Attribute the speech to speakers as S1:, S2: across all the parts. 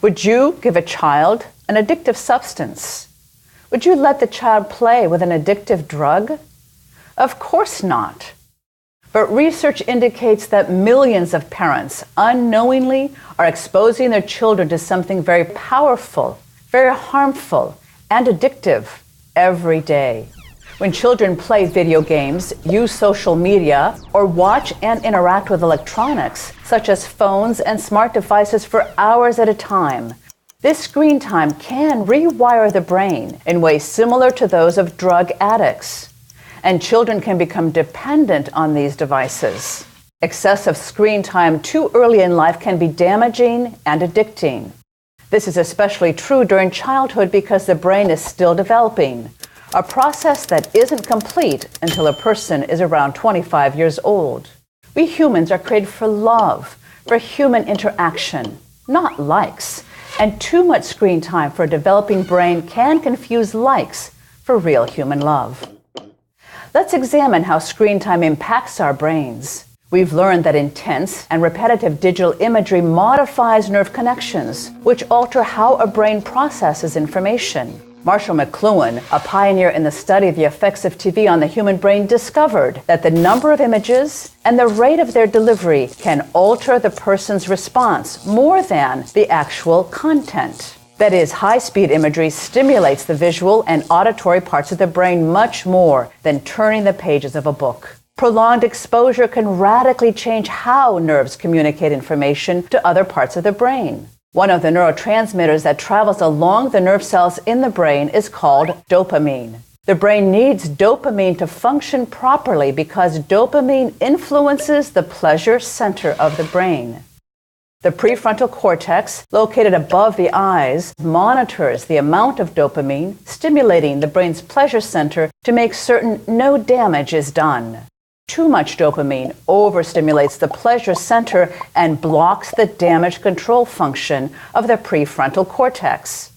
S1: Would you give a child an addictive substance? Would you let the child play with an addictive drug? Of course not. But research indicates that millions of parents unknowingly are exposing their children to something very powerful, very harmful, and addictive every day. When children play video games, use social media, or watch and interact with electronics, such as phones and smart devices for hours at a time, this screen time can rewire the brain in ways similar to those of drug addicts. And children can become dependent on these devices. Excessive screen time too early in life can be damaging and addicting. This is especially true during childhood because the brain is still developing, a process that isn't complete until a person is around 25 years old. We humans are created for love, for human interaction, not likes. And too much screen time for a developing brain can confuse likes for real human love. Let's examine how screen time impacts our brains. We've learned that intense and repetitive digital imagery modifies nerve connections, which alter how a brain processes information. Marshall McLuhan, a pioneer in the study of the effects of TV on the human brain, discovered that the number of images and the rate of their delivery can alter the person's response more than the actual content. That is, high-speed imagery stimulates the visual and auditory parts of the brain much more than turning the pages of a book. Prolonged exposure can radically change how nerves communicate information to other parts of the brain. One of the neurotransmitters that travels along the nerve cells in the brain is called dopamine. The brain needs dopamine to function properly because dopamine influences the pleasure center of the brain. The prefrontal cortex, located above the eyes, monitors the amount of dopamine, stimulating the brain's pleasure center to make certain no damage is done. Too much dopamine overstimulates the pleasure center and blocks the damage control function of the prefrontal cortex.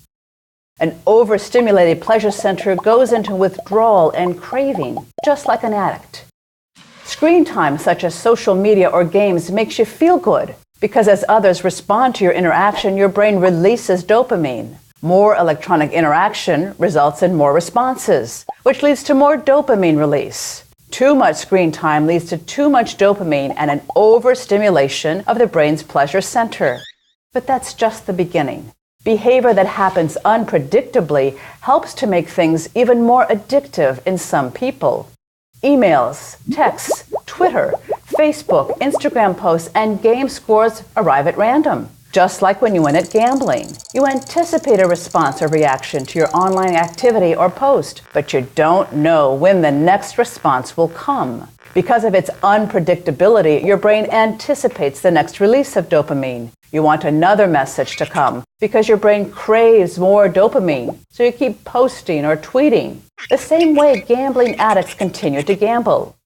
S1: An overstimulated pleasure center goes into withdrawal and craving, just like an addict. Screen time, such as social media or games, makes you feel good because as others respond to your interaction, your brain releases dopamine. More electronic interaction results in more responses, which leads to more dopamine release. Too much screen time leads to too much dopamine and an overstimulation of the brain's pleasure center. But that's just the beginning. Behavior that happens unpredictably helps to make things even more addictive in some people. Emails, texts, Twitter, Facebook, Instagram posts, and game scores arrive at random. Just like when you win at gambling. You anticipate a response or reaction to your online activity or post, but you don't know when the next response will come. Because of its unpredictability, your brain anticipates the next release of dopamine. You want another message to come because your brain craves more dopamine, so you keep posting or tweeting. The same way gambling addicts continue to gamble.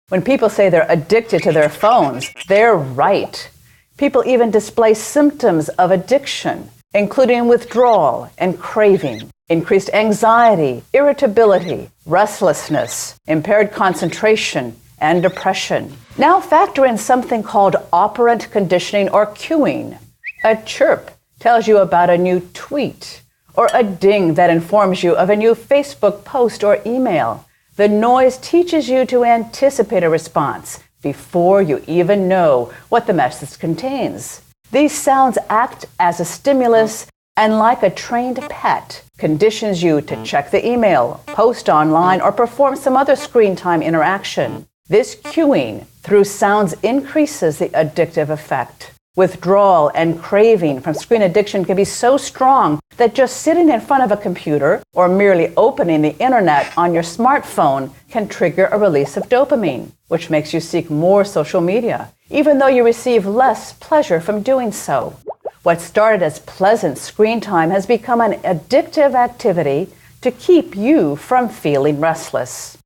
S1: When people say they're addicted to their phones, they're right. People even display symptoms of addiction, including withdrawal and craving, increased anxiety, irritability, restlessness, impaired concentration, and depression. Now factor in something called operant conditioning or cueing. A chirp tells you about a new tweet, or a ding that informs you of a new Facebook post or email. The noise teaches you to anticipate a response before you even know what the message contains. These sounds act as a stimulus and, like a trained pet, conditions you to check the email, post online, or perform some other screen time interaction. This cueing through sounds increases the addictive effect. Withdrawal and craving from screen addiction can be so strong that just sitting in front of a computer or merely opening the internet on your smartphone can trigger a release of dopamine, which makes you seek more social media, even though you receive less pleasure from doing so. What started as pleasant screen time has become an addictive activity to keep you from feeling restless.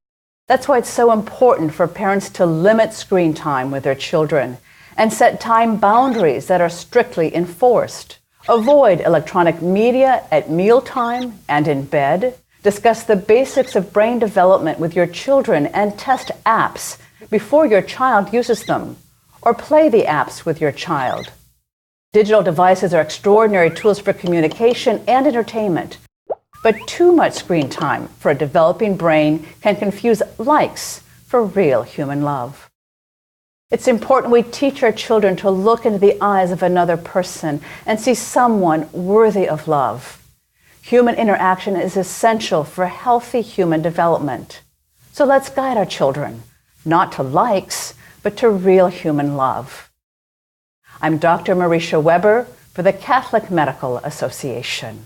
S1: That's why it's so important for parents to limit screen time with their children and set time boundaries that are strictly enforced. Avoid electronic media at mealtime and in bed. Discuss the basics of brain development with your children and test apps before your child uses them, or play the apps with your child. Digital devices are extraordinary tools for communication and entertainment. But too much screen time for a developing brain can confuse likes for real human love. It's important we teach our children to look into the eyes of another person and see someone worthy of love. Human interaction is essential for healthy human development. So let's guide our children, not to likes, but to real human love. I'm Dr. Marisha Weber for the Catholic Medical Association.